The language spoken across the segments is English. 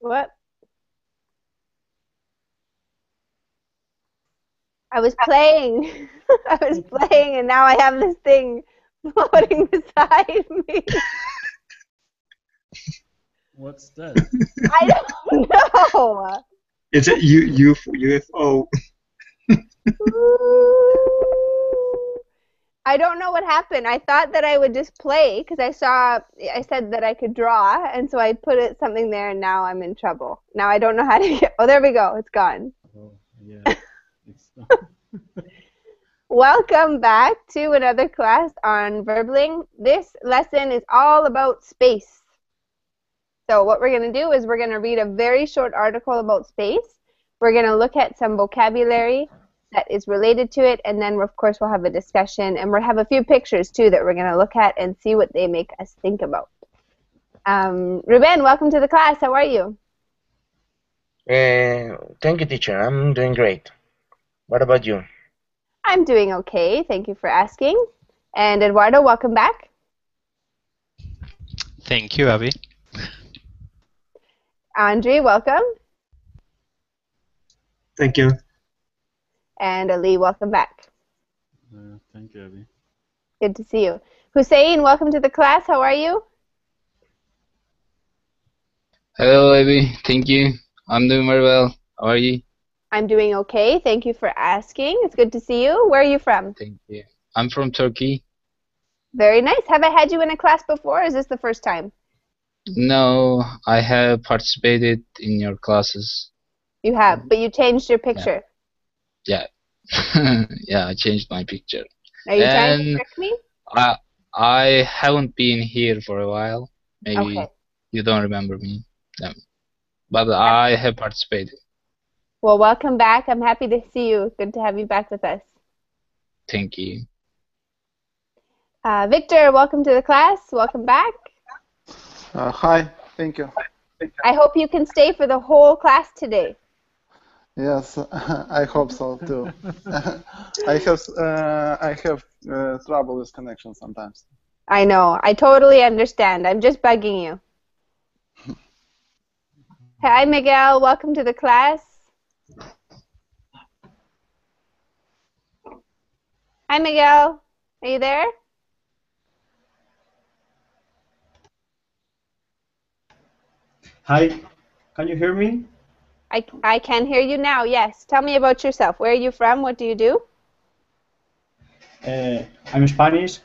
What? I was playing. I was playing, and now I have this thing floating beside me. What's that? I don't know. It's a UFO. I don't know what happened. I thought that I would just play because I said that I could draw, and so I put something there, and now I'm in trouble. Now I don't know how to get. Oh, there we go. It's gone. Oh, yeah. It's Welcome back to another class on Verbling. This lesson is all about space. So what we're going to do is we're going to read a very short article about space. We're going to look at some vocabulary that is related to it, and then of course we'll have a discussion, and we'll have a few pictures too that we're going to look at and see what they make us think about. Ruben, welcome to the class. How are you? Thank you, teacher. I'm doing great. What about you? I'm doing okay. Thank you for asking. And Eduardo, welcome back. Thank you, Abby. Andre, welcome. Thank you. And Ali, welcome back. Thank you, Abby. Good to see you. Hussein, welcome to the class. How are you? Hello, Abby. Thank you. I'm doing very well. How are you? I'm doing okay. Thank you for asking. It's good to see you. Where are you from? Thank you. I'm from Turkey. Very nice. Have I had you in a class before, or is this the first time? No, I have participated in your classes. You have, but you changed your picture. Yeah. Yeah, I changed my picture. Are you trying to And trick me? I haven't been here for a while. Maybe Okay. you don't remember me. But I have participated. Well, welcome back. I'm happy to see you. Good to have you back with us. Thank you. Victor, welcome to the class. Welcome back. Hi, thank you. I hope you can stay for the whole class today. Yes, I hope so too. I have trouble with connection sometimes. I know. I totally understand. I'm just bugging you. Hi, Miguel. Welcome to the class. Hi, Miguel. Are you there? Hi, can you hear me? I can hear you now, yes. Tell me about yourself. Where are you from? What do you do? I'm Spanish.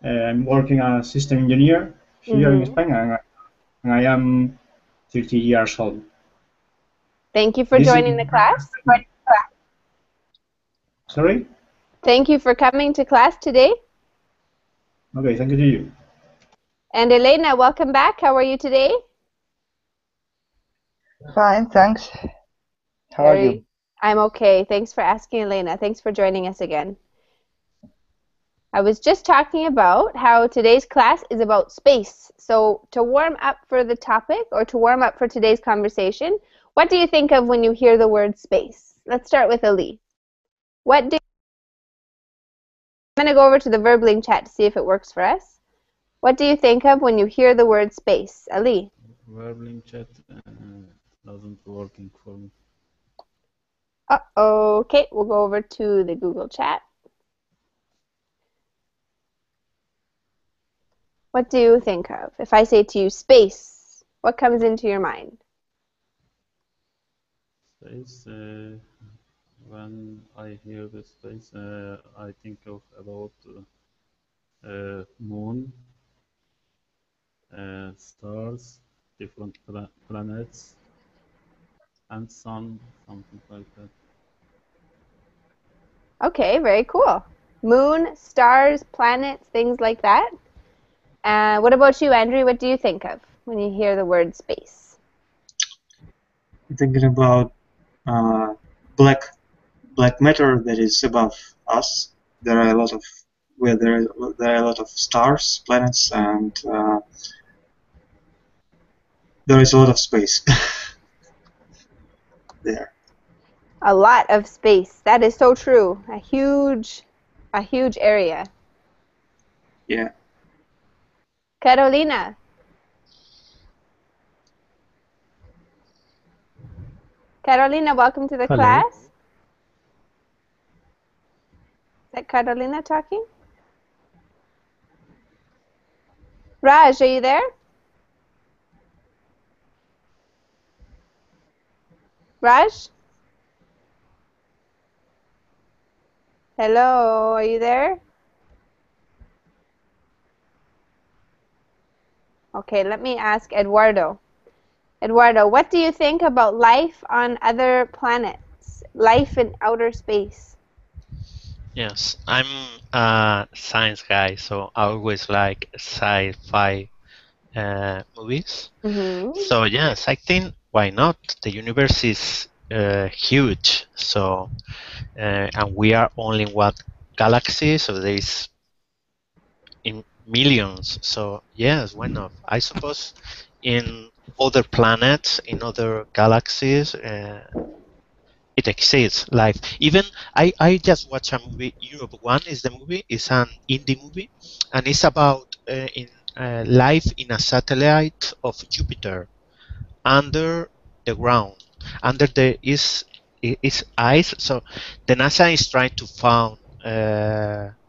I'm working as system engineer here in Spain, and I am 30 years old. Thank you for joining the class. Sorry? Thank you for coming to class today. Okay, thank you to you. And Elena, welcome back. How are you today? Fine, thanks. How are you? I'm okay. Thanks for asking, Elena. Thanks for joining us again. I was just talking about how today's class is about space. So to warm up for the topic, or to warm up for today's conversation, what do you think of when you hear the word space? Let's start with Ali. I'm going to go over to the Verbling chat to see if it works for us. What do you think of when you hear the word space? Ali? Verbling chat doesn't working for me. Okay, we'll go over to the Google chat. What do you think of? If I say to you space, what comes into your mind? Space, when I hear the space, I think about moon, stars, different planets, and sun, something like that. Okay, very cool. Moon, stars, planets, things like that. What about you, Andrew? What do you think of when you hear the word space? I'm thinking about black matter that is above us. There are a lot of stars, planets, and there is a lot of space there. A lot of space. That is so true. A huge area. Yeah. Carolina. Carolina, welcome to the Hello. class. Is that Carolina talking? Raj, are you there? Raj? Hello, are you there? Okay, let me ask Eduardo. Eduardo, what do you think about life on other planets? Life in outer space? Yes, I'm a science guy, so I always like sci-fi movies. So yes, I think why not? The universe is huge, so and we are only in what galaxy? So there is in millions. So yes, why not? I suppose in other planets, in other galaxies, it exists life. Even I just watched a movie. Europe One is the movie. It's an indie movie, and it's about in life in a satellite of Jupiter under the ground. Under the is ice. So the NASA is trying to find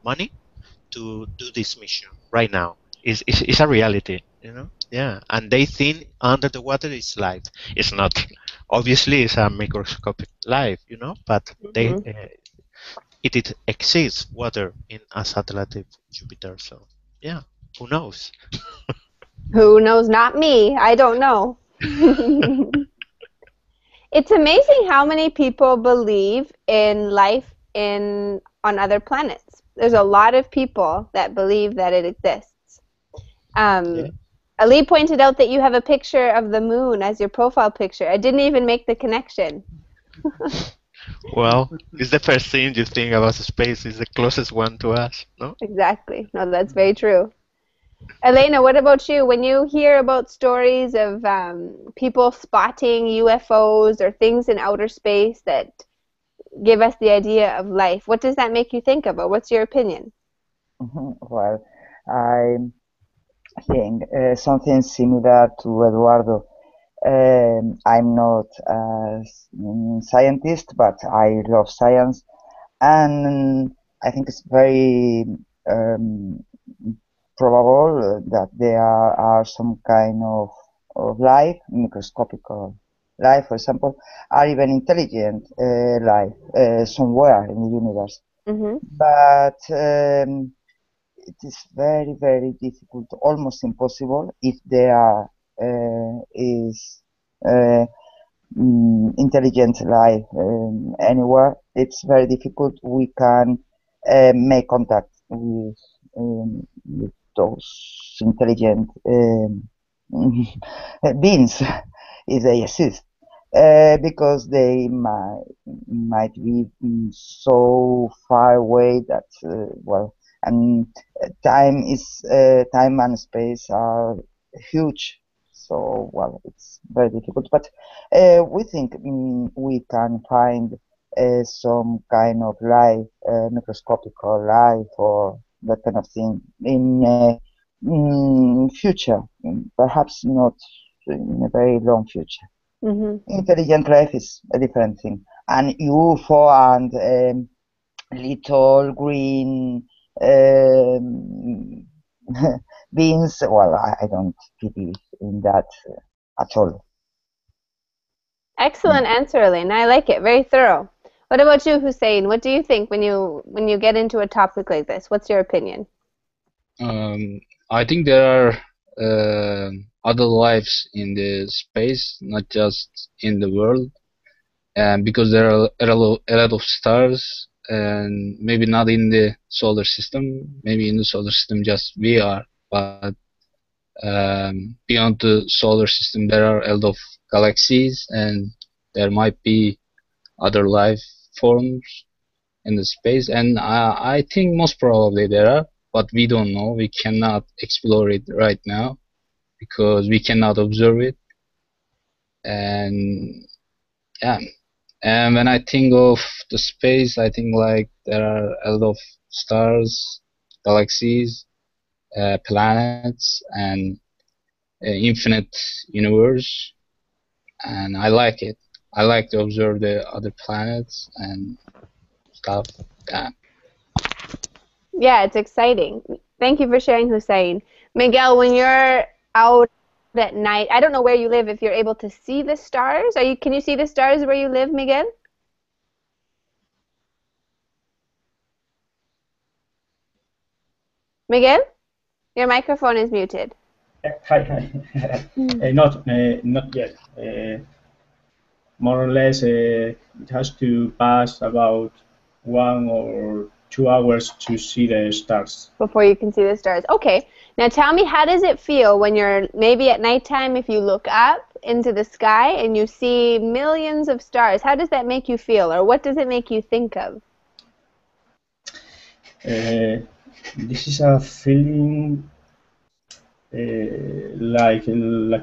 money to do this mission right now. It's a reality, you know. Yeah, and they think under the water is life. It's not. Obviously, it's a microscopic life, you know. But they it exists water in a satellite of Jupiter. So yeah, who knows? Who knows? Not me. I don't know. It's amazing how many people believe in life on other planets. There's a lot of people that believe that it exists. Ali pointed out that you have a picture of the moon as your profile picture. I didn't even make the connection. Well, it's the first thing you think about space. It's the closest one to us, no? Exactly. No, that's very true. Elena, what about you? When you hear about stories of people spotting UFOs or things in outer space that give us the idea of life, what does that make you think of, or what's your opinion? Well, I think something similar to Eduardo. I'm not a scientist, but I love science, and I think it's very probable that there are some kind of life, microscopic life, for example, or even intelligent life somewhere in the universe. But it is very, very difficult, almost impossible, if there is intelligent life anywhere. It's very difficult. We can make contact with those intelligent beings if they exist, because they might be so far away that well, and time and space are huge. So well, it's very difficult. But we think we can find some kind of life, microscopic life, or that kind of thing in future, perhaps not in a very long future. Intelligent life is a different thing. And UFO and little green beings, well, I don't believe in that at all. Excellent answer, Elena. I like it. Very thorough. What about you, Hussein? What do you think when you get into a topic like this? What's your opinion? I think there are other lives in the space, not just in the world, because there are a lot of stars, and maybe not in the solar system. Maybe in the solar system just we are, but beyond the solar system there are a lot of galaxies, and there might be other life forms in the space, and I think most probably there are, but we don't know. We cannot explore it right now because we cannot observe it. And yeah, and when I think of the space, I think like there are a lot of stars, galaxies, planets, and infinite universe, and I like it. I like to observe the other planets and stuff. Yeah. Yeah, it's exciting. Thank you for sharing, Hussein. Miguel, when you're out at night, I don't know where you live, if you're able to see the stars. Can you see the stars where you live, Miguel? Miguel? Your microphone is muted. Hi. Not yet. More or less, it has to pass about 1 or 2 hours to see the stars. Before you can see the stars. Okay. Now tell me, how does it feel when you're maybe at nighttime, if you look up into the sky and you see millions of stars? How does that make you feel, or what does it make you think of? This is a feeling like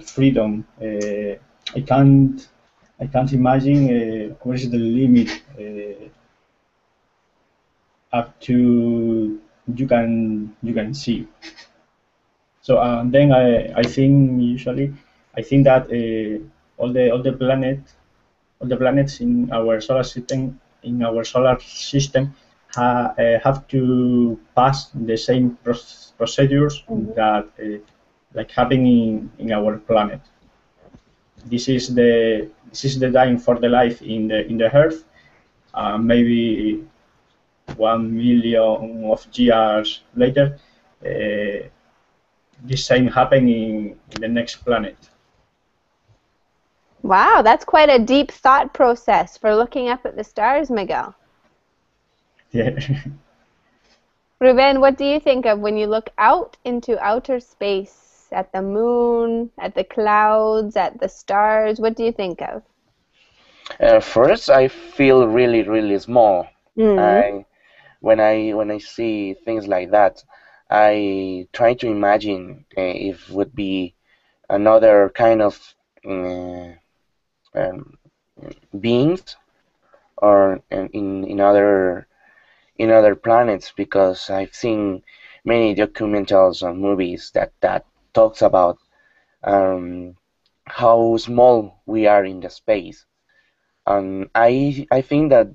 freedom. I can't imagine what is the limit up to you can see. So then I think usually I think that all the planets in our solar system have to pass the same procedures that like happening in our planet. This is the time for the life in the Earth. Maybe 1 million of years later, the same happening in the next planet. Wow, that's quite a deep thought process for looking up at the stars, Miguel. Yeah. Ruben, what do you think of when you look out into outer space, at the moon, at the clouds, at the stars? What do you think of? First, I feel really, really small. When I see things like that, I try to imagine if it would be another kind of beings, or in other planets, because I've seen many documentals or movies that talks about how small we are in the space. I think that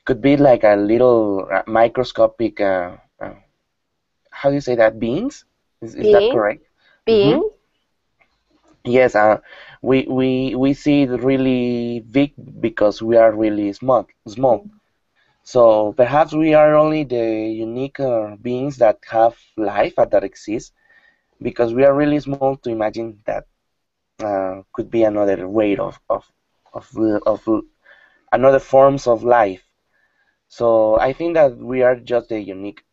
could be like a little microscopic. How do you say that? Beings? Is that correct? Beings. Yes. We see it really big because we are really small. So perhaps we are only the unique beings that have life and that exist, because we are really small to imagine that could be another way of another forms of life. So I think that we are just the unique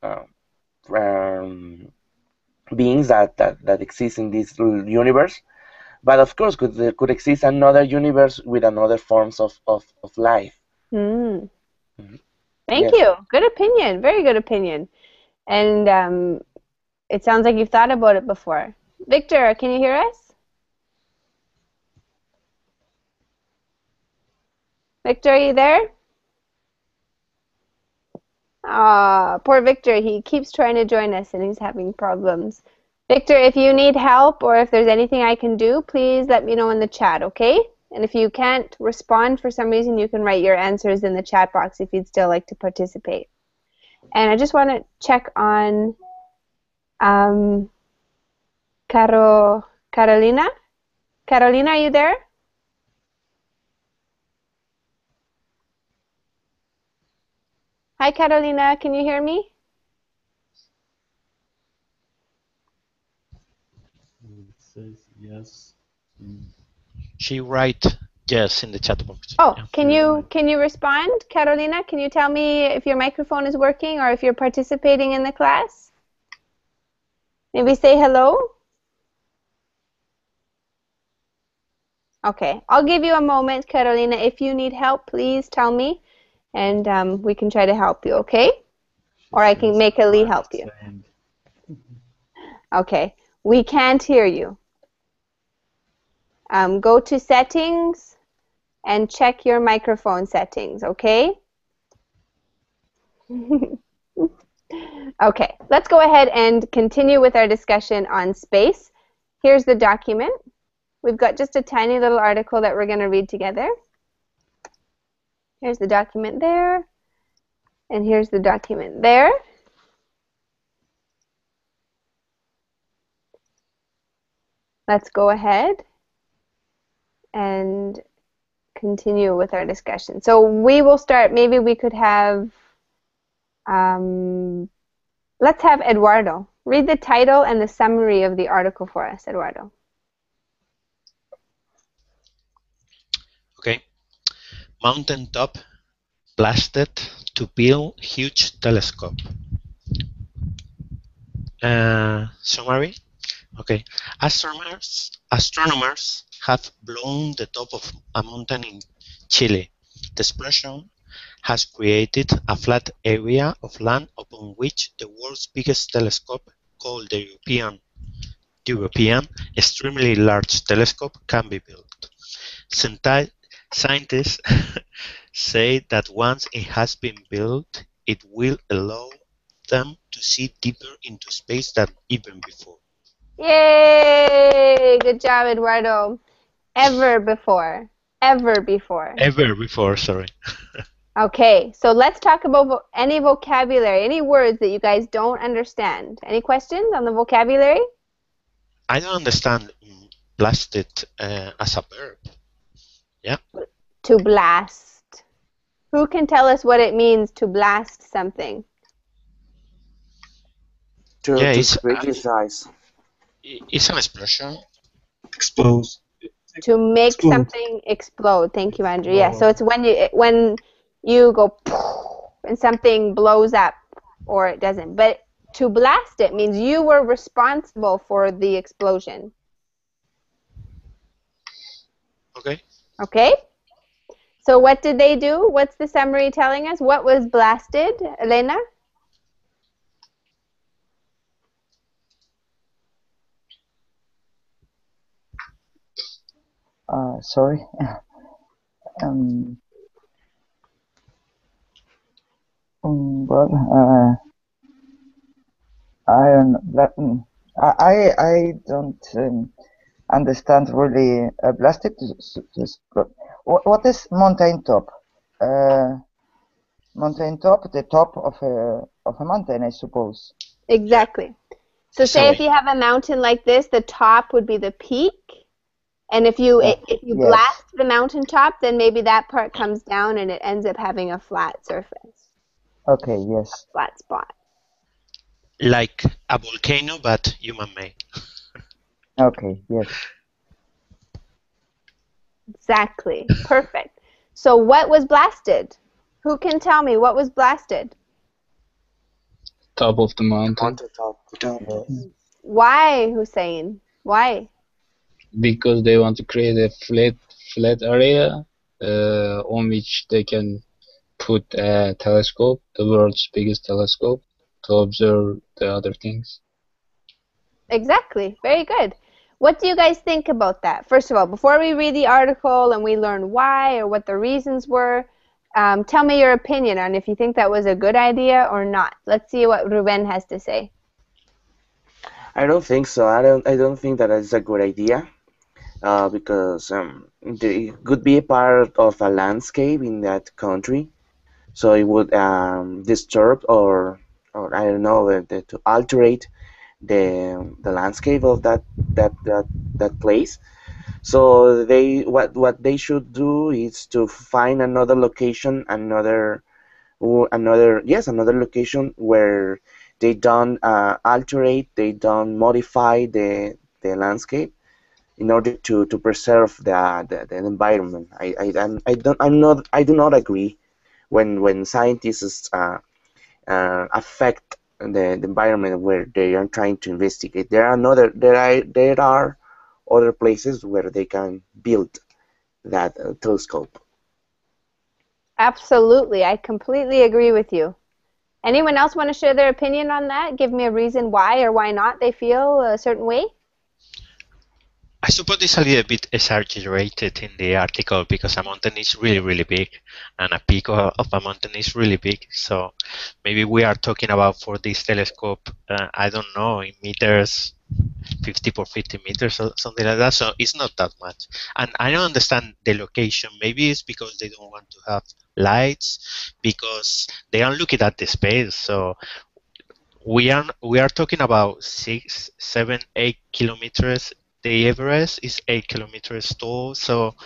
beings that exist in this universe. But of course, could exist another universe with another forms of life. Thank you. Good opinion. Very good opinion. And it sounds like you've thought about it before. Victor, can you hear us? Victor, are you there? Poor Victor. He keeps trying to join us and he's having problems. Victor, if you need help or if there's anything I can do, please let me know in the chat, okay? And if you can't respond for some reason, you can write your answers in the chat box if you'd still like to participate. And I just want to check on Carolina. Carolina, are you there? Hi, Carolina. Can you hear me? It says yes. She write yes in the chat box. Oh, yeah. Can you respond, Carolina? Can you tell me if your microphone is working or if you're participating in the class? Maybe say hello. Okay, I'll give you a moment, Carolina. If you need help, please tell me, and we can try to help you, okay? Or I can make Ali help you. Okay, we can't hear you. Go to settings and check your microphone settings, okay? Okay, let's go ahead and continue with our discussion on space. Here's the document. We've got just a tiny little article that we're going to read together. Here's the document there, and here's the document there. Let's go ahead and continue with our discussion. So we will start, maybe we could have, let's have Eduardo. Read the title and the summary of the article for us, Eduardo. Okay. Mountaintop blasted to build huge telescope. Summary. Okay. Astronomers have blown the top of a mountain in Chile. The explosion has created a flat area of land upon which the world's biggest telescope, called the European Extremely Large Telescope, can be built. Scientists say that once it has been built, it will allow them to see deeper into space than even before. Yay! Good job, Eduardo. Ever before. Ever before. Ever before, sorry. Okay, so let's talk about any vocabulary, any words that you guys don't understand. Any questions on the vocabulary? I don't understand blasted as a verb. Yeah. To blast. Who can tell us what it means to blast something? To it's criticize. It's an explosion. Expose. To make Explode. something explode. Thank you, Andrew. Yeah, so it's when you go and something blows up or it doesn't. But to blast it means you were responsible for the explosion. Okay. Okay? So what did they do? What's the summary telling us? What was blasted, Elena? Sorry. Well, I don't. I don't understand really. Blasted. What is mountaintop? Mountaintop, the top of a mountain, I suppose. Exactly. So say if you have a mountain like this, the top would be the peak. And if you blast the mountaintop, then maybe that part comes down and it ends up having a flat surface. Okay, yes. A flat spot. Like a volcano, but human-made. Okay, yes. Exactly. Perfect. So what was blasted? Who can tell me what was blasted? Top of the mountain. Why, Hussein? Why? Because they want to create a flat area on which they can put a telescope, the world's biggest telescope, to observe the other things. Exactly. Very good. What do you guys think about that? First of all, before we read the article and we learn why or what the reasons were, tell me your opinion on if you think that was a good idea or not. Let's see what Ruben has to say. I don't think so. I don't think that it's a good idea. Because it could be a part of a landscape in that country, so it would disturb or I don't know to alterate the landscape of that place. So what they should do is to find another location, another location where they don't alterate, they don't modify the landscape, in order to preserve the environment. I do not agree when scientists affect the environment where they are trying to investigate. There are other places where they can build that telescope. Absolutely. I completely agree with you. Anyone else want to share their opinion on that? Give me a reason why or why not they feel a certain way. I suppose it's a little bit exaggerated in the article because a mountain is really, really big, and a peak of a mountain is really big. So maybe we are talking about for this telescope, I don't know, in meters, 50 por 50 meters or something like that. So it's not that much. And I don't understand the location. Maybe it's because they don't want to have lights, because they are looking at the space. So we are talking about 6, 7, 8 kilometers. The Everest is 8 kilometers tall, so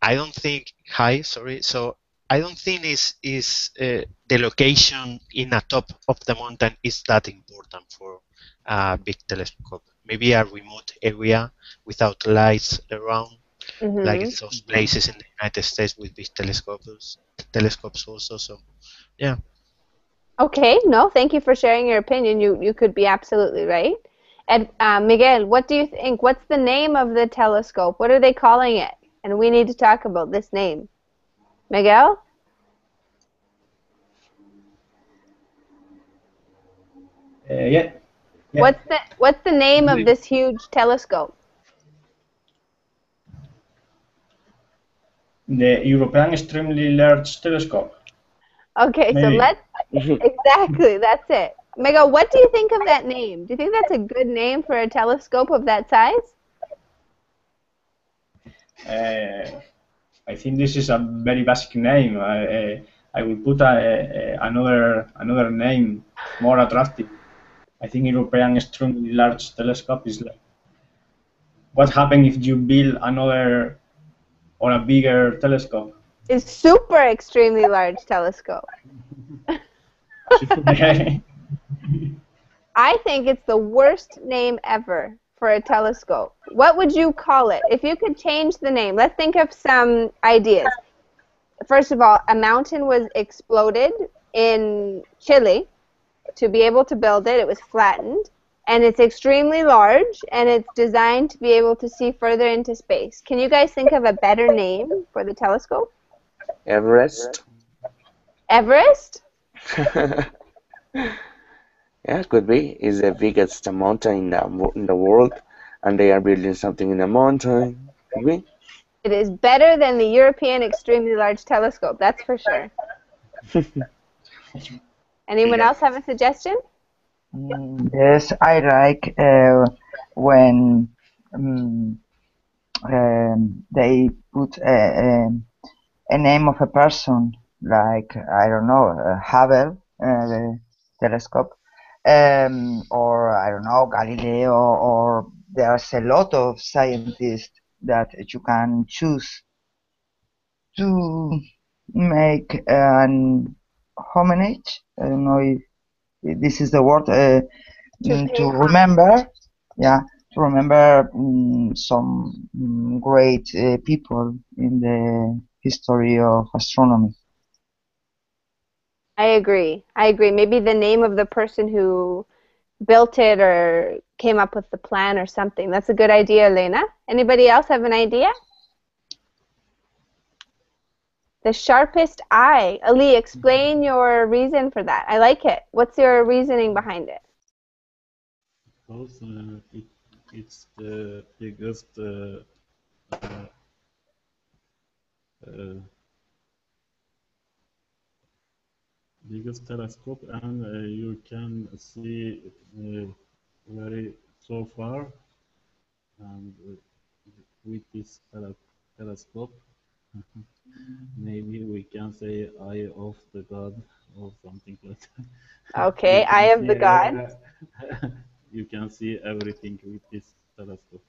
I don't think high. Sorry, so I don't think the location in the top of the mountain is that important for a big telescope. Maybe a remote area without lights around, like in those places in the United States with big telescopes also. So, yeah. Okay, no, thank you for sharing your opinion. You could be absolutely right. And Miguel, what do you think? What's the name of the telescope? What are they calling it? And we need to talk about this name. Miguel? Yeah. What's the name of this huge telescope? The European Extremely Large Telescope. Okay, so let's exactly, that's it. Miguel, what do you think of that name? Do you think that's a good name for a telescope of that size? I think this is a very basic name. I will put another name more attractive. I think European Extremely Large Telescope is like, what happens if you build another or a bigger telescope? It's super extremely large telescope. I think it's the worst name ever for a telescope. What would you call it? If you could change the name, let's think of some ideas. First of all, a mountain was exploded in Chile. To be able to build it, it was flattened, and it's extremely large, and it's designed to be able to see further into space. Can you guys think of a better name for the telescope? Everest. Everest? Yeah, it could be. It's the biggest mountain in the world, and they are building something in the mountain. Could be. It is better than the European Extremely Large Telescope, that's for sure. Anyone else have a suggestion? Yes, I like when they put a name of a person, like, I don't know, Hubble, the telescope, or I don't know, Galileo, or there's a lot of scientists that you can choose to make an homage. I don't know if this is the word, to remember, yeah, to remember some great people in the history of astronomy. I agree. Maybe the name of the person who built it or came up with the plan or something. That's a good idea, Elena. Anybody else have an idea? The sharpest eye. Ali, explain your reason for that. I like it. What's your reasoning behind it? Because it's the biggest biggest telescope, and you can see very so far, and with this telescope maybe we can say eye of the god or something like that. Okay, eye of the god. You can see everything with this telescope.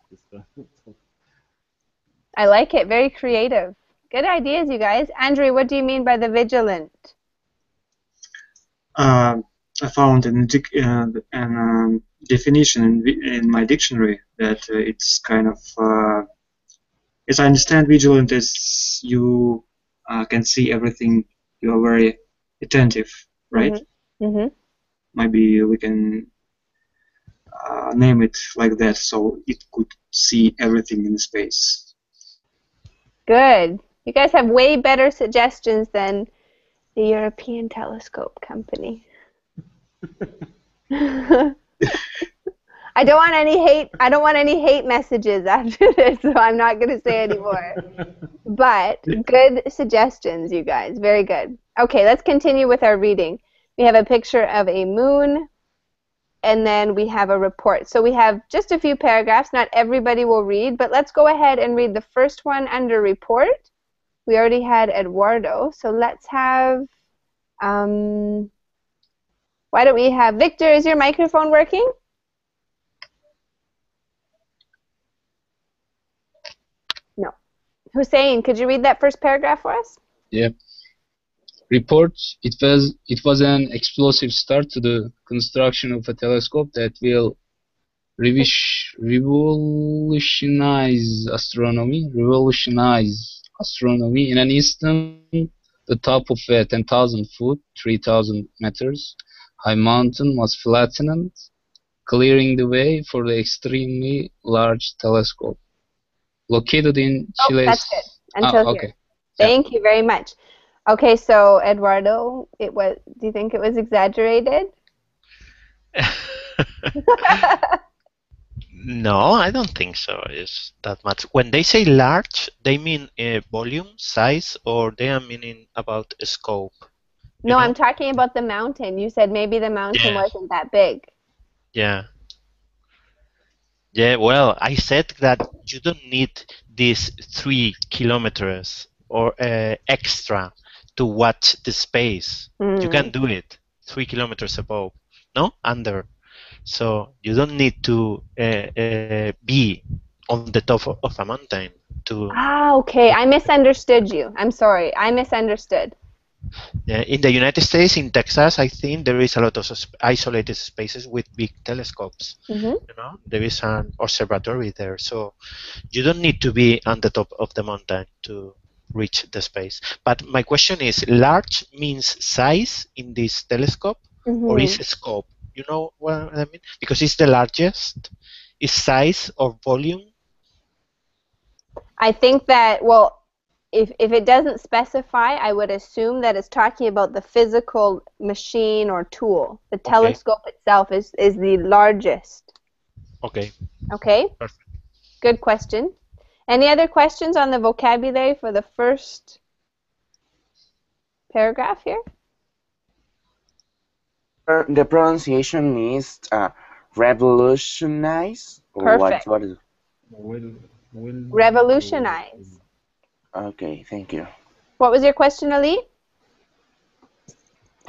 I like it. Very creative. Good ideas, you guys. Andrew, what do you mean by the vigilant? I found an definition in my dictionary that it's kind of, as I understand, vigilant is you can see everything. You are very attentive, right? Mm-hmm. Mm-hmm. Maybe we can name it like that, so it could see everything in space. Good. You guys have way better suggestions than the European Telescope Company. I don't want any hate. I don't want any hate messages after this, so I'm not going to say anymore. But good suggestions, you guys. Very good. Okay, let's continue with our reading. We have a picture of a moon, and then we have a report. So we have just a few paragraphs. Not everybody will read, but let's go ahead and read the first one under report. We already had Eduardo, so let's have, why don't we have Victor? Is your microphone working? No. Hussein, could you read that first paragraph for us? Yeah. Reports, it was an explosive start to the construction of a telescope that will revolutionize astronomy in an instant. The top of a 10,000 foot, 3,000 meters high mountain was flattened, clearing the way for the extremely large telescope located in Chile's. That's good. Until okay. Here. Thank you very much. Okay, so Eduardo, do you think it was exaggerated? No, I don't think so. It's that much. When they say large, they mean volume, size, or they are meaning about scope? No, I'm talking about the mountain. You said maybe the mountain wasn't that big. Yeah. Yeah, well, I said that you don't need these 3 kilometers or extra to watch the space. You can do it 3 kilometers above, no? Under. So you don't need to be on the top of a mountain to. Ah, okay. I misunderstood you. I'm sorry. I misunderstood. Yeah, in the United States, in Texas, I think there is a lot of isolated spaces with big telescopes. You know, there is an observatory there, so you don't need to be on the top of the mountain to reach the space. But my question is, large means size in this telescope, or is it scope? You know what I mean? Because it's the largest. Is size or volume? I think that, well, if it doesn't specify, I would assume that it's talking about the physical machine or tool. The telescope itself is the largest. Okay. Okay? Perfect. Good question. Any other questions on the vocabulary for the first paragraph here? The pronunciation is revolutionize. Perfect. What is it? Revolutionize. Okay, thank you. What was your question, Ali?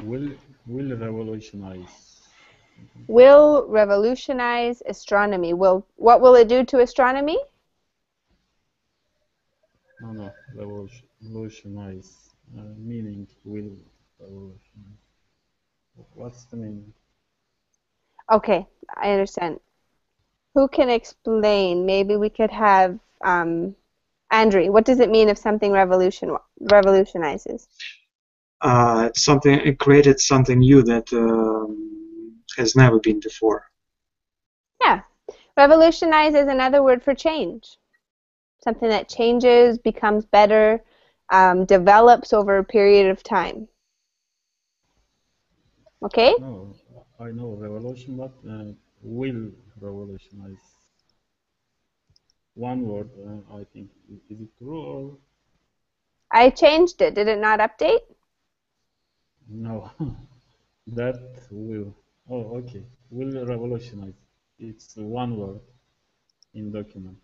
Will revolutionize. Will revolutionize astronomy. What will it do to astronomy? No, revolutionize. Meaning will revolutionize. What's the meaning? Okay, I understand. Who can explain? Maybe we could have Andrew. What does it mean if something revolutionizes? It's something. It created something new that has never been before. Yeah, revolutionize is another word for change. Something that changes, becomes better, develops over a period of time. Okay? No, I know revolution, but will revolutionize. One word, I think. Is it true or? I changed it. Did it not update? No. That will. Oh, okay. Will revolutionize. It's one word in document.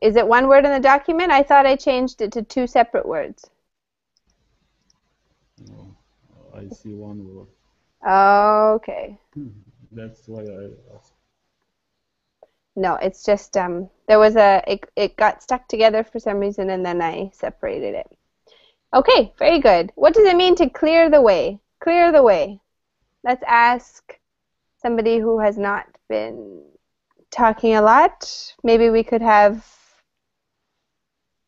Is it one word in the document? I thought I changed it to 2 separate words. No, I see one word. Okay. That's why I asked. No, it's just there was it got stuck together for some reason, and then I separated it. Okay, very good. What does it mean to clear the way? Clear the way. Let's ask somebody who has not been talking a lot. Maybe we could have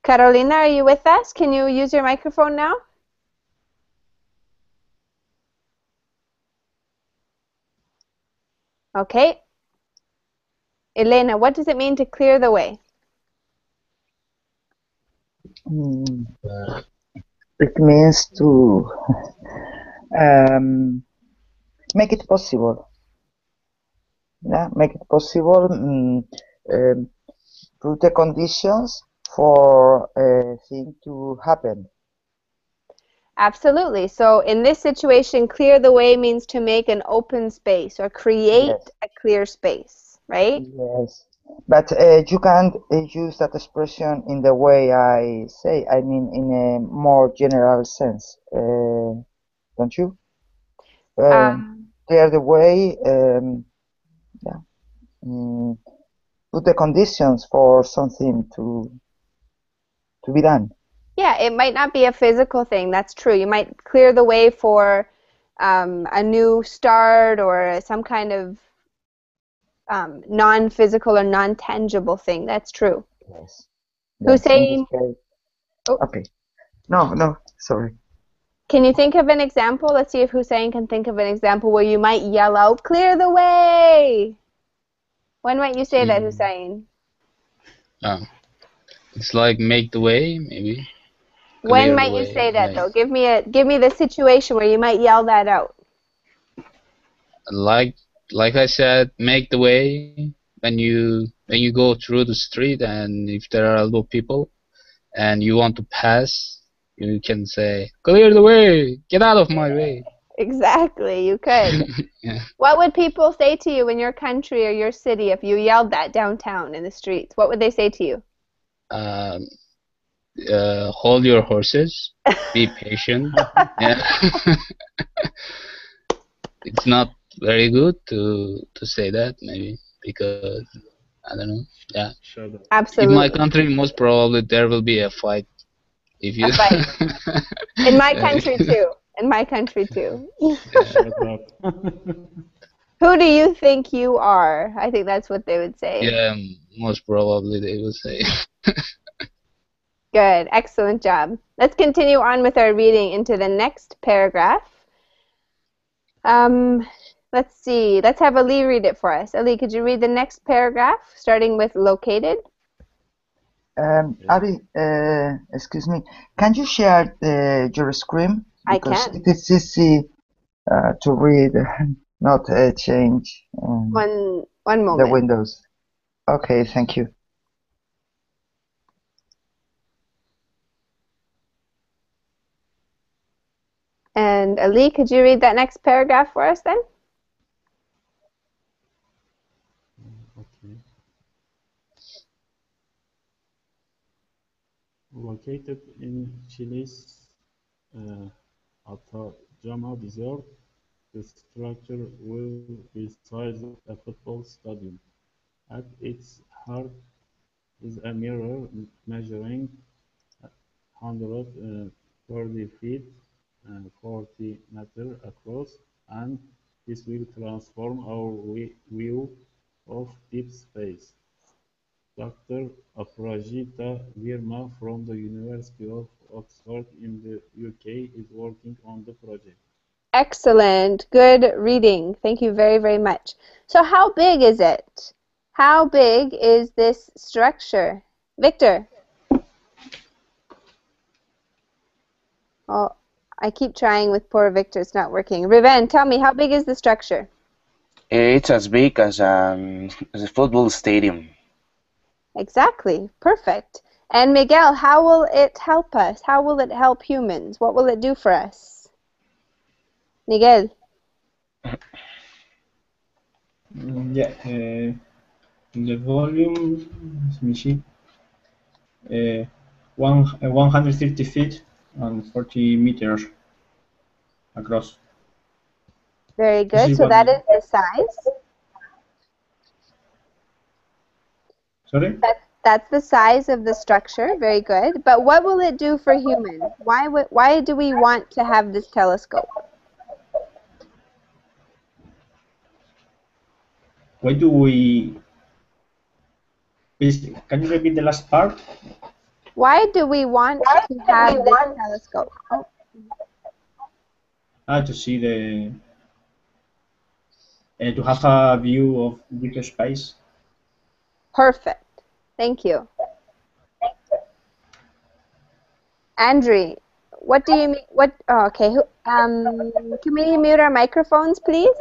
Carolina. Are you with us? Can you use your microphone now? Okay. Elena, what does it mean to clear the way? It means to make it possible. yeah, make it possible, put the conditions for a thing to happen. Absolutely. So in this situation, clear the way means to make an open space or create Yes. a clear space, right? Yes, but you can't use that expression in the way I say. I mean, in a more general sense, don't you? Clear the way, yeah. Put the conditions for something to be done. Yeah, it might not be a physical thing. That's true. You might clear the way for a new start or some kind of non-physical or non-tangible thing. That's true. Yes. Hussein, Okay. No, sorry. can you think of an example? Let's see if Hussein can think of an example where you might yell out, "Clear the way!" When might you say that, Hussein? It's like make the way, maybe. When might you say that, though? Give me the situation where you might yell that out. Like I said, make the way when you go through the street, and if there are a lot of people and you want to pass, you can say, "Clear the way! Get out of my way!" Exactly, you could. Yeah. What would people say to you in your country or your city if you yelled that downtown in the streets? What would they say to you? Hold your horses. Be patient. Yeah. It's not very good to say that, maybe, because I don't know. Yeah. Absolutely. In my country, most probably there will be a fight. If you. A fight. In my country too. In my country too. Who do you think you are? I think that's what they would say. Yeah, most probably they would say. Good. Excellent job. Let's continue on with our reading into the next paragraph. Let's see. Let's have Ali read it for us. Ali, could you read the next paragraph, starting with located? Ari, excuse me. Can you share your screen? Because I can. it is easy to read, not change One moment. the windows. Okay, thank you. And Ali, could you read that next paragraph for us then? Okay. Located in Chile's Atacama Desert, the structure will be the size of a football stadium. At its heart is a mirror measuring 130 feet and 40 meters across, and this will transform our view of deep space. Dr. Aparajita Verma from the University of Oxford in the UK is working on the project. Excellent. Good reading. Thank you very, very much. So how big is it? How big is this structure? Victor? Oh, I keep trying with poor Victor. It's not working. Riven, tell me, how big is the structure? It's as big as a football stadium. Exactly. Perfect. And Miguel, how will it help us? How will it help humans? What will it do for us? Miguel? Yeah, the volume, let me see, 130 feet and 40 meters across. Very good. So that is the size. Sorry? That's the size of the structure. Very good. But what will it do for humans? Why do we want to have this telescope? Why do we... Please, can you repeat the last part? Why do we want to have this telescope? To see the... to have a view of deep space. Perfect. Thank you. Andrew, what do you mean? What? Oh, okay. Can we mute our microphones, please?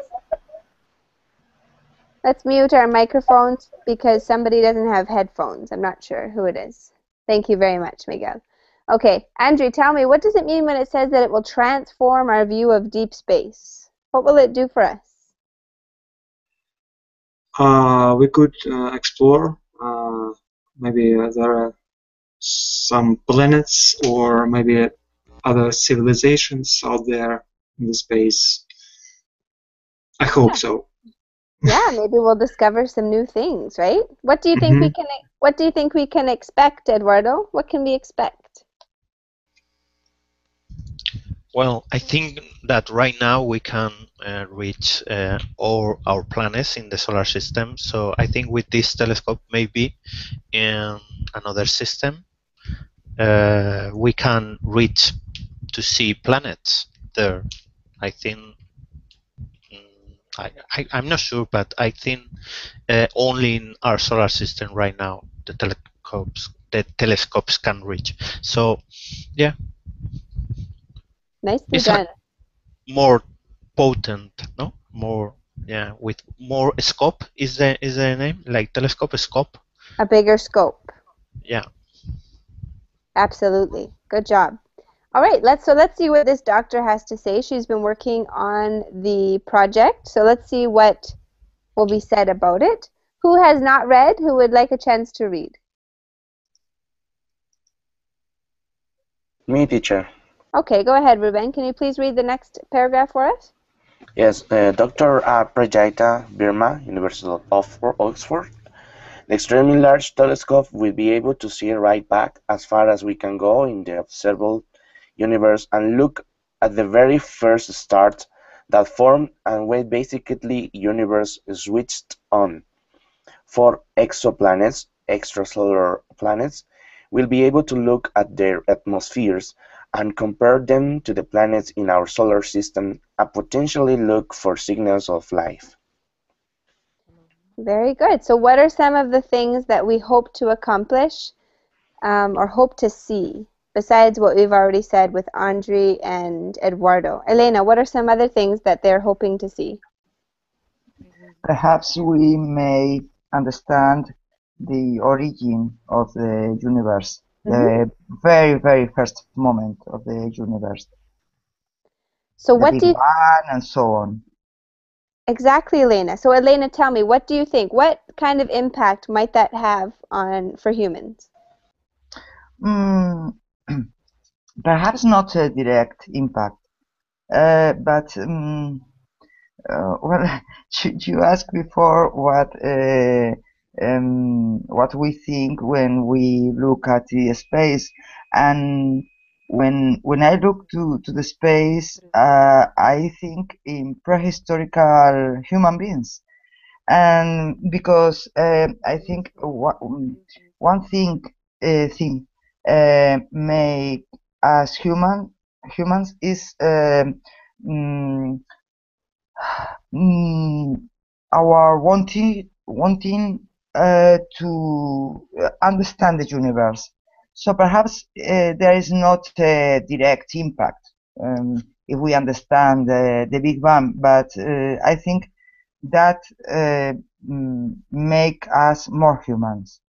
Let's mute our microphones because somebody doesn't have headphones. I'm not sure who it is. Thank you very much, Miguel. Okay, Andrew, tell me, what does it mean when it says that it will transform our view of deep space? What will it do for us? We could explore maybe there are some planets or maybe other civilizations out there in the space. I hope so. Yeah, maybe we'll discover some new things, right? What do you think we can? What do you think we can expect, Eduardo? What can we expect? Well, I think that right now we can reach all our planets in the solar system. So I think with this telescope, maybe in another system, we can reach to see planets there. I think. I'm not sure, but I think only in our solar system right now the telescopes can reach. So, yeah. Nicely done. More potent, no? More, yeah, with more scope is the name, like telescope scope. A bigger scope. Yeah. Absolutely. Good job. All right, let's see what this doctor has to say. She's been working on the project, so let's see what will be said about it. Who has not read? Who would like a chance to read? Me, teacher. Okay, go ahead, Ruben. Can you please read the next paragraph for us? Yes, Dr. Prajita Verma, University of Oxford. The extremely large telescope will be able to see right back as far as we can go in the observable universe and look at the very first stars that formed and when basically universe switched on. For exoplanets, extrasolar planets, we'll be able to look at their atmospheres and compare them to the planets in our solar system and potentially look for signals of life. Very good. So what are some of the things that we hope to accomplish or hope to see, besides what we've already said with Andre and Eduardo? Elena, what are some other things that they're hoping to see? Perhaps we may understand the origin of the universe, the very, very first moment of the universe. So the what Big do you... Bang and so on. Exactly, Elena. So Elena, tell me, what do you think? What kind of impact might that have for humans? Perhaps not a direct impact, but well, you asked before what we think when we look at the space, and when I look to the space, I think in prehistorical human beings, and because I think one thing make us humans is our wanting to understand the universe. So perhaps there is not a direct impact if we understand the Big Bang, but I think that make us more humans.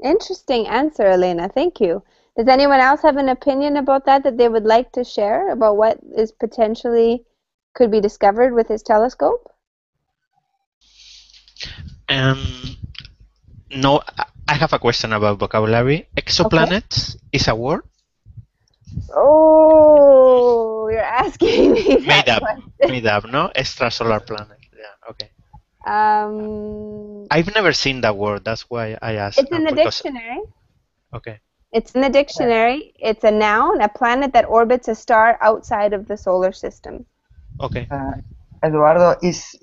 Interesting answer, Elena. Thank you. Does anyone else have an opinion about that they would like to share about what is potentially could be discovered with his telescope? No, I have a question about vocabulary. Exoplanets is a word? Oh, you're asking me that question. Made up, no? Extrasolar planet. Yeah, okay. I've never seen that word. That's why I asked. It's in the dictionary. Okay. It's in the dictionary. It's a noun, a planet that orbits a star outside of the solar system. Okay. Eduardo, it's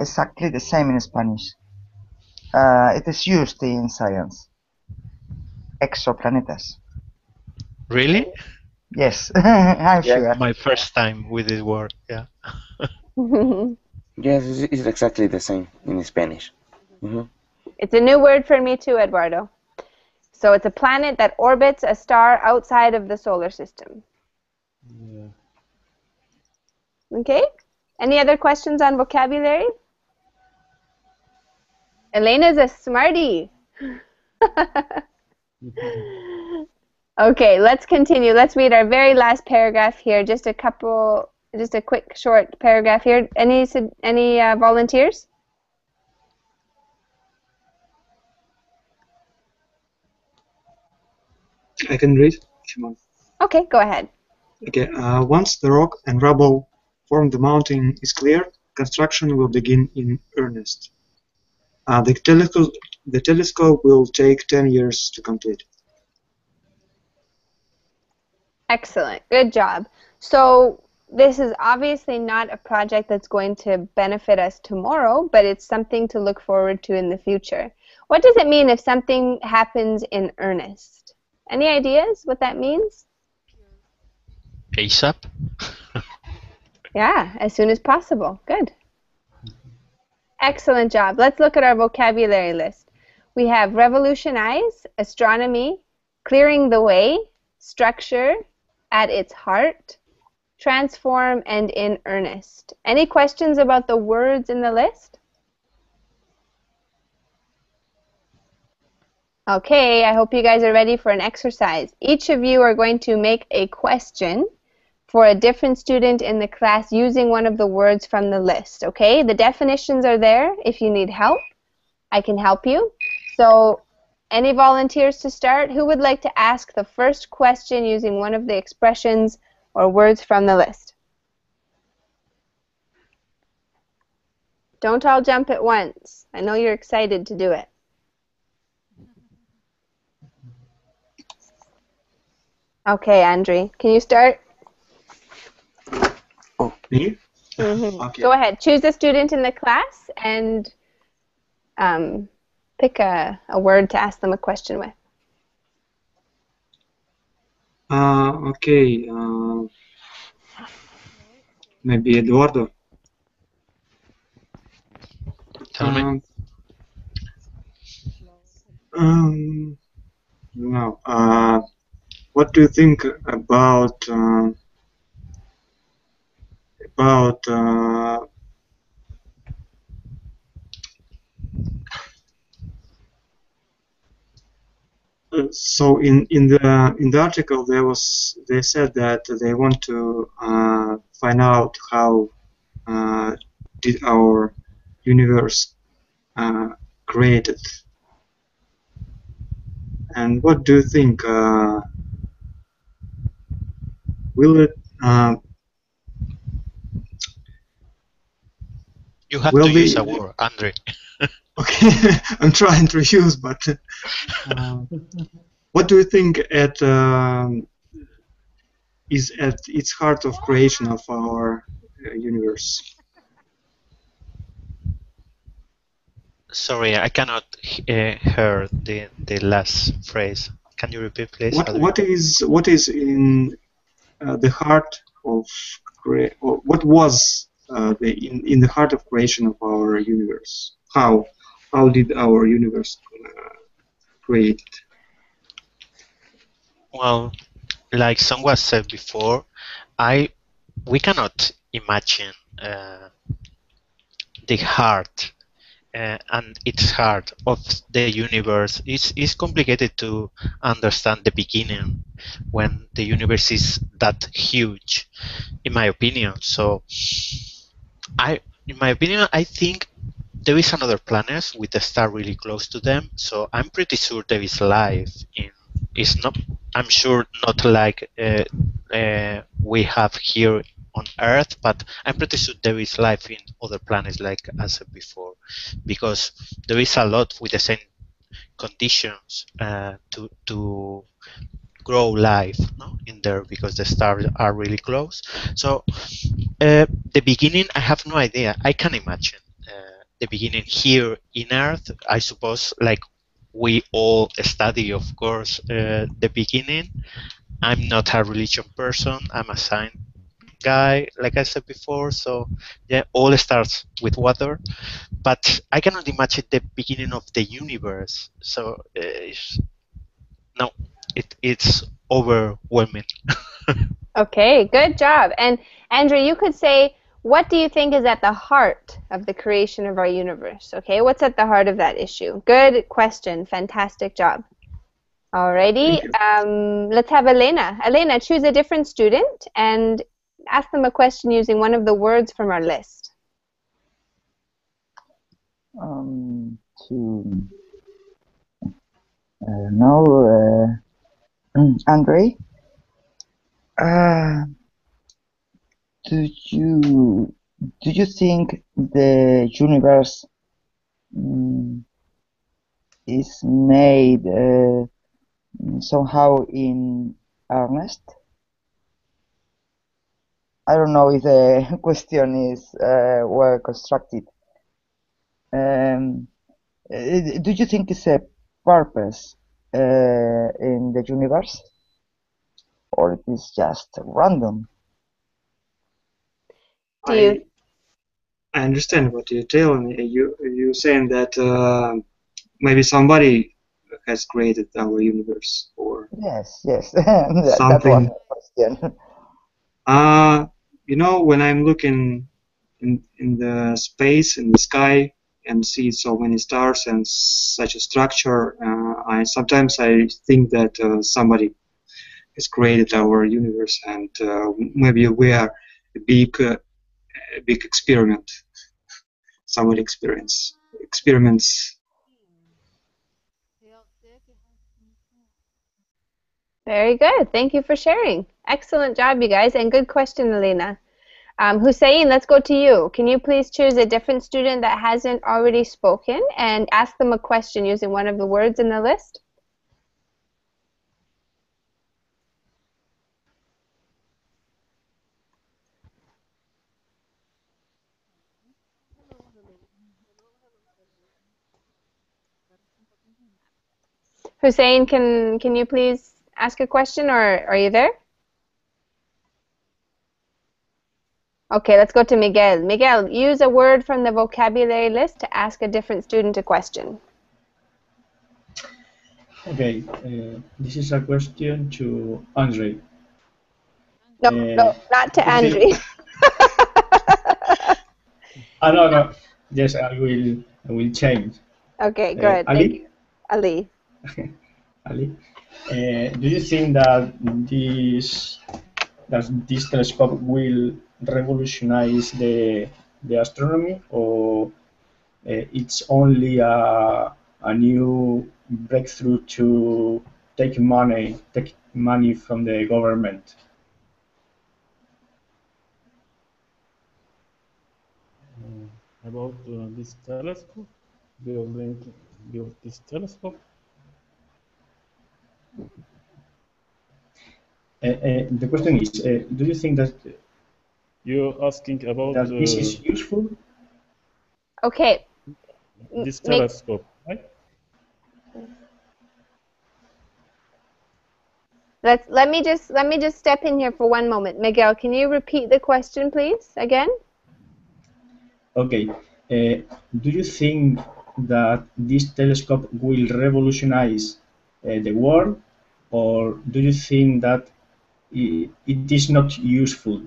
exactly the same in Spanish. It is used in science. Exoplanetas. Really? Yes, I'm sure. My first time with this word, yeah. Yes, it's exactly the same in Spanish. It's a new word for me too, Eduardo. So it's a planet that orbits a star outside of the solar system. Yeah. Okay? Any other questions on vocabulary? Elena's a smarty. Okay, let's continue. Let's read our very last paragraph here. Just a quick short paragraph here. Any volunteers? I can read if you want. Okay, go ahead. Okay, once the rock and rubble formed the mountain is clear, construction will begin in earnest. The telescope will take 10 years to complete. Excellent. Good job. So this is obviously not a project that's going to benefit us tomorrow, but it's something to look forward to in the future. What does it mean if something happens in earnest? Any ideas what that means? ASAP? Yeah, as soon as possible. Good. Excellent job. Let's look at our vocabulary list. We have revolutionize, astronomy, clearing the way, structure, at its heart, transform, and in earnest. Any questions about the words in the list? Okay, I hope you guys are ready for an exercise. Each of you are going to make a question for a different student in the class using one of the words from the list, okay? The definitions are there. If you need help, I can help you. So, any volunteers to start? Who would like to ask the first question using one of the expressions or words from the list? Don't all jump at once. I know you're excited to do it. Okay, Andre, can you start? Oh, me? Mm-hmm. Okay. Go ahead. Choose a student in the class and pick a word to ask them a question with. Okay. Maybe Eduardo. Tell me. No. What do you think about so in the article they said that they want to find out how did our universe created, and what do you think will it you have to use a word, Andre. Okay, I'm trying to use, but what do you think is at its heart of creation of our universe? Sorry, I cannot hear the last phrase. Can you repeat, please? What is in the heart of what was in the heart of creation of our universe? How did our universe create? Well, like someone said before, we cannot imagine the heart and its heart of the universe. It's complicated to understand the beginning when the universe is that huge, in my opinion. So, in my opinion, I think there is another planet with a star really close to them. So I'm pretty sure there is life in. It's not. I'm sure not like we have here on Earth, but I'm pretty sure there is life in other planets, like I said before, because there is a lot with the same conditions to grow life, no, in there, because the stars are really close. So the beginning, I have no idea. I can imagine the beginning here in Earth. I suppose, like we all study, of course, the beginning. I'm not a religion person. I'm a science guy, like I said before. So yeah, all starts with water, but I cannot imagine the beginning of the universe. So no, it's overwhelming. Okay, good job. And Andrew, you could say, what do you think is at the heart of the creation of our universe? Okay, what's at the heart of that issue? Good question. Fantastic job. Alrighty, let's have Elena. Elena, choose a different student and ask them a question using one of the words from our list. To I don't know, Andre. Do you think the universe is made somehow in earnest? I don't know if the question is well constructed. Do you think it's a purpose in the universe, or it is just random? I understand what you're telling me. You're saying that maybe somebody has created our universe, or yes, something. That was the question. You know, when I'm looking in the space, in the sky, and see so many stars and such a structure, sometimes I think that somebody has created our universe, and maybe we are a big experiment. Somebody experiments. Very good. Thank you for sharing. Excellent job, you guys, and good question, Elena. Hussein, let's go to you. Can you please choose a different student that hasn't already spoken and ask them a question using one of the words in the list? Hussein, can you please ask a question, or are you there? Okay, let's go to Miguel. Miguel, use a word from the vocabulary list to ask a different student a question. Okay, this is a question to Andre. No, not to Andre. No. Yes, I will change. Okay, good. Thank you. Ali. Ali, do you think that this telescope will revolutionize the astronomy, or it's only a new breakthrough to take money from the government? About this telescope, build this telescope. The question is, do you think that you're asking about that this is useful? Okay. This telescope, right? Let me just step in here for one moment. Miguel, can you repeat the question, please, again? Okay. Do you think that this telescope will revolutionize the world, or do you think that it is not useful?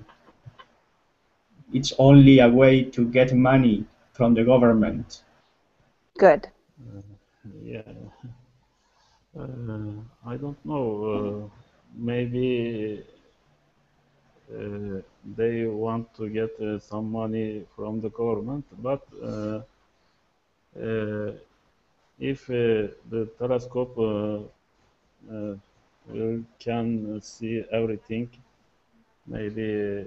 It's only a way to get money from the government. Good. Yeah. I don't know. Maybe they want to get some money from the government, but if the telescope can see everything, maybe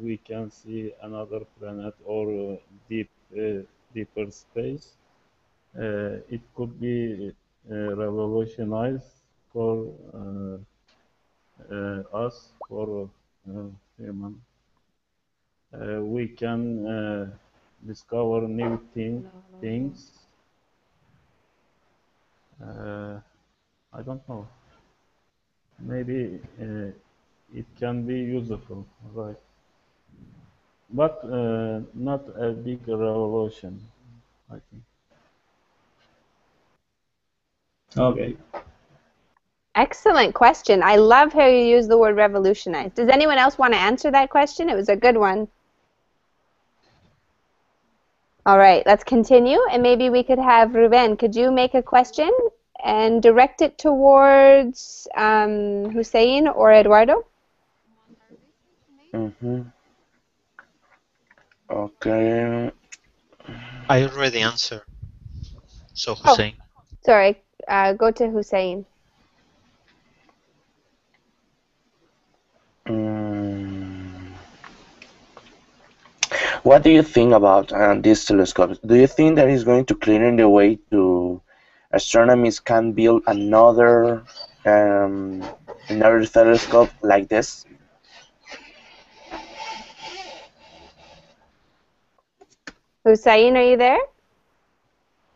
we can see another planet or deeper space. It could be revolutionized for us, for human. We can discover new things. I don't know. Maybe it can be useful, right? But not a big revolution, I think. Okay. Excellent question. I love how you use the word revolutionize. Does anyone else want to answer that question? It was a good one. All right, let's continue, and maybe we could have Ruben. Could you make a question and direct it towards Hussein or Eduardo? Okay. I already answered. So Hussein. Oh, sorry. Go to Hussein. What do you think about these telescopes? Do you think that is going to clear the way to astronomers can build another telescope like this? Hussein, are you there?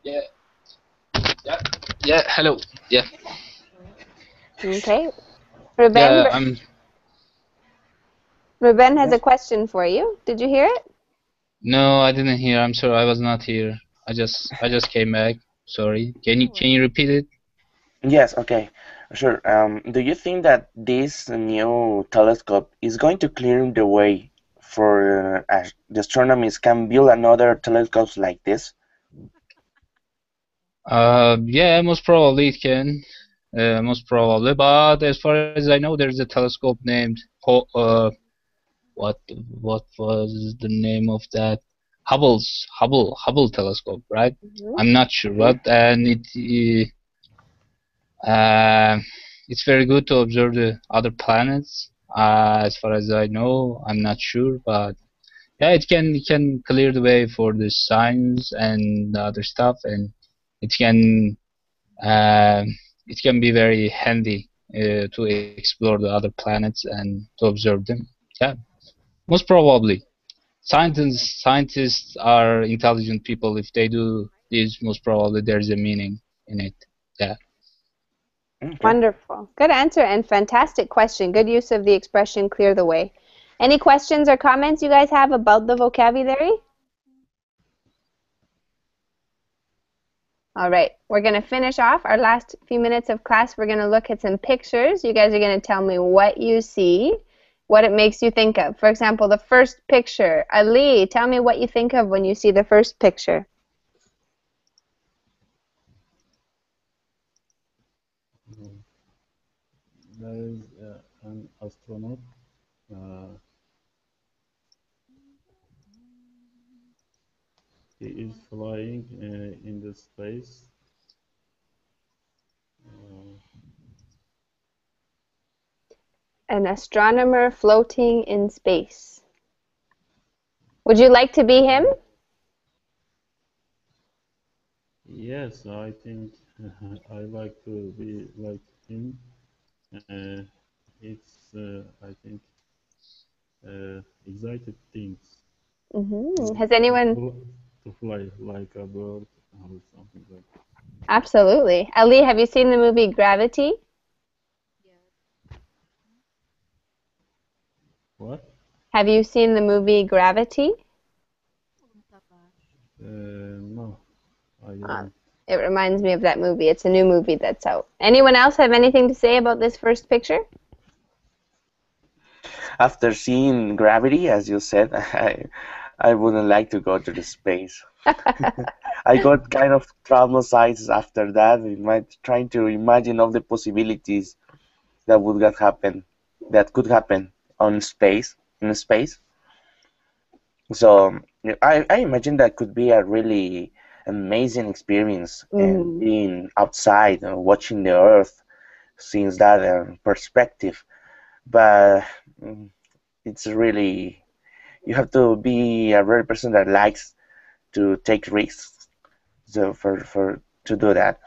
Yeah. Hello. Yeah. Okay. Ruben, Yeah, Ruben has a question for you. Did you hear it? No, I didn't hear. I'm sorry, I was not here. I just came back. Sorry. Can you repeat it? Yes. Okay. Sure. Do you think that this new telescope is going to clear the way for the astronomers can build another telescopes like this? Yeah, most probably it can. Most probably, but as far as I know, there's a telescope named what was the name of that? Hubble telescope, right? I'm not sure what, and it's very good to observe the other planets. As far as I know, I'm not sure, but yeah, it can clear the way for the science and the other stuff, and it can be very handy to explore the other planets and to observe them. Yeah, most probably. Scientists are intelligent people. If they do this, most probably there's a meaning in it. Yeah. Okay. Wonderful. Good answer and fantastic question. Good use of the expression clear the way. Any questions or comments you guys have about the vocabulary? All right, we're going to finish off our last few minutes of class. We're going to look at some pictures. You guys are going to tell me what you see, what it makes you think of. For example, the first picture. Ali, tell me what you think of when you see the first picture. There is an astronaut. He is flying in the space. An astronomer floating in space. Would you like to be him? Yes, I think I like to be like him. It's, I think, excited things. Has anyone... To fly like a bird or something like that. Absolutely. Ali, have you seen the movie Gravity? What? Have you seen the movie Gravity? No, I don't. It reminds me of that movie. It's a new movie that's out. Anyone else have anything to say about this first picture? After seeing Gravity, as you said, I wouldn't like to go to the space. I got kind of traumatized after that, trying to imagine all the possibilities that could happen in space. So I imagine that could be a really amazing experience, being outside and watching the Earth since that perspective. But it's really, you have to be a rare person that likes to take risks, so to do that.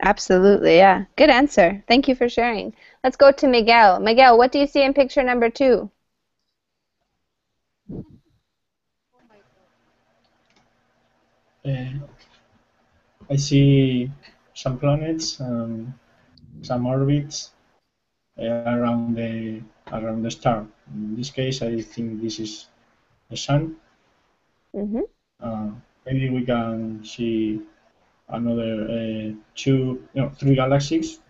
Absolutely, yeah. Good answer. Thank you for sharing. Let's go to Miguel. Miguel, what do you see in picture number 2? I see some planets, some orbits around the star. In this case, I think this is the sun. Maybe we can see another 3 galaxies.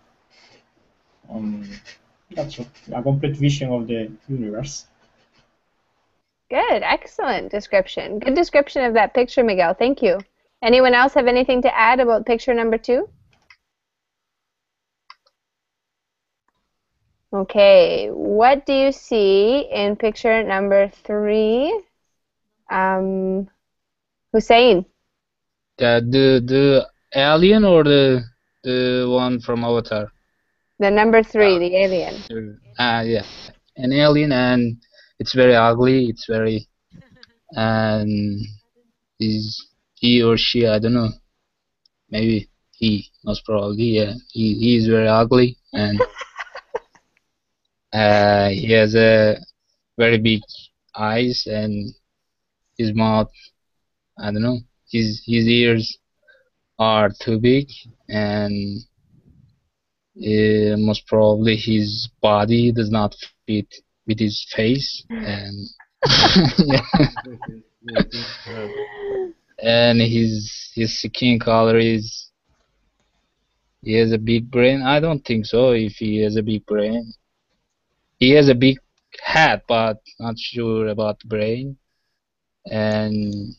That's a complete vision of the universe. Good, excellent description. Good description of that picture, Miguel. Thank you. Anyone else have anything to add about picture number 2? Okay, what do you see in picture number 3? Hussein? The alien or the one from Avatar? The number 3, the alien. Yeah, an alien, and it's very ugly. It's very, and he or she, I don't know, maybe he, most probably, yeah, he is very ugly, and he has a very big eyes, and his mouth, I don't know, his ears are too big, and most probably his body does not fit with his face, and yeah. And his skin color is, he has a big brain. I don't think so. If he has a big brain, he has a big head, but not sure about the brain. And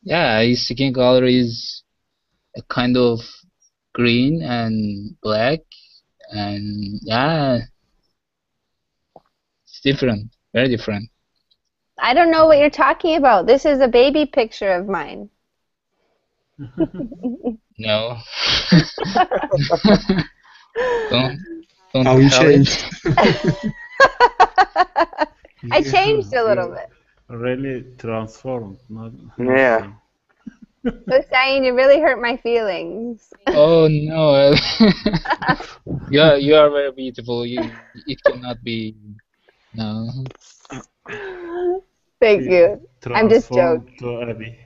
yeah, his skin color is a kind of green and black, and yeah, it's different, very different. I don't know what you're talking about. This is a baby picture of mine. No. don't How you changed? I changed a little bit. Really transformed, not Yeah. Hussein, you really hurt my feelings. Oh no. you are very beautiful. It cannot be. No. Thank you. I'm just transformed joking. to Abby.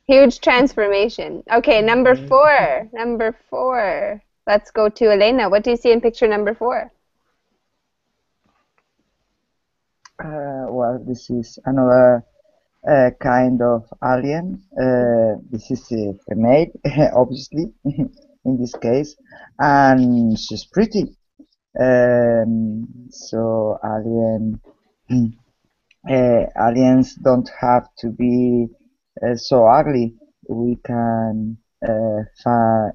Huge transformation. Okay, number 4. Number 4. Let's go to Elena. What do you see in picture number 4? Well, this is another kind of alien. This is a female, obviously, in this case, and she's pretty. So aliens don't have to be so ugly. We can find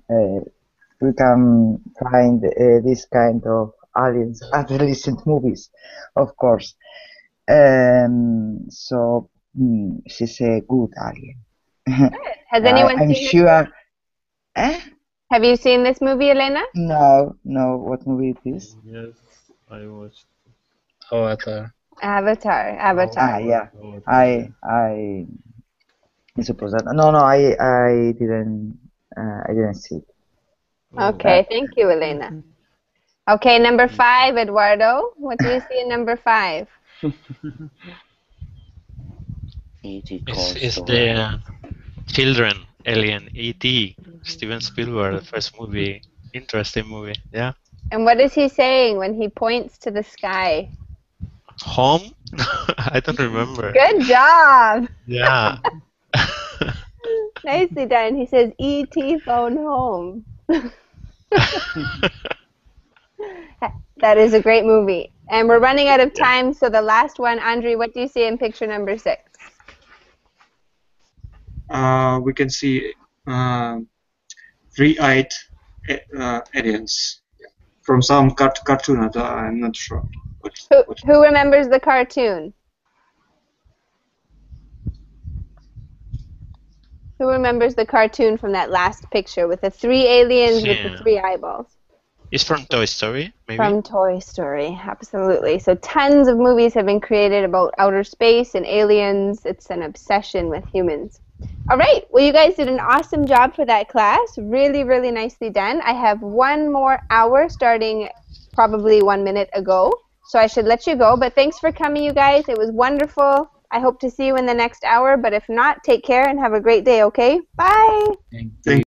this kind of aliens at the recent movies, of course. So she's a good alien. Has anyone I'm seen sure. this? Have you seen this movie, Elena? No. What movie it is? Yes, I watched. Avatar. Avatar. Yeah. I suppose that. No, I didn't see it. Okay, thank you, Elena. Okay, number 5, Eduardo. What do you see in number 5? It's the children alien E.T. Steven Spielberg, the first movie. Interesting movie, yeah. And what is he saying when he points to the sky? Home? I don't remember. Good job. Yeah. Nicely done. He says E.T. phone home. That is a great movie. And we're running out of time, so the last one, Andre, what do you see in picture number 6? We can see three-eyed aliens from some cartoon. I'm not sure. Who remembers the cartoon? Who remembers the cartoon from that last picture with the 3 aliens with the 3 eyeballs? It's from Toy Story, maybe? From Toy Story, absolutely. So tons of movies have been created about outer space and aliens. It's an obsession with humans. All right, well, you guys did an awesome job for that class. Really, really nicely done. I have 1 more hour starting probably 1 minute ago, so I should let you go. But thanks for coming, you guys. It was wonderful. I hope to see you in the next hour, but if not, take care and have a great day, okay? Bye! Thank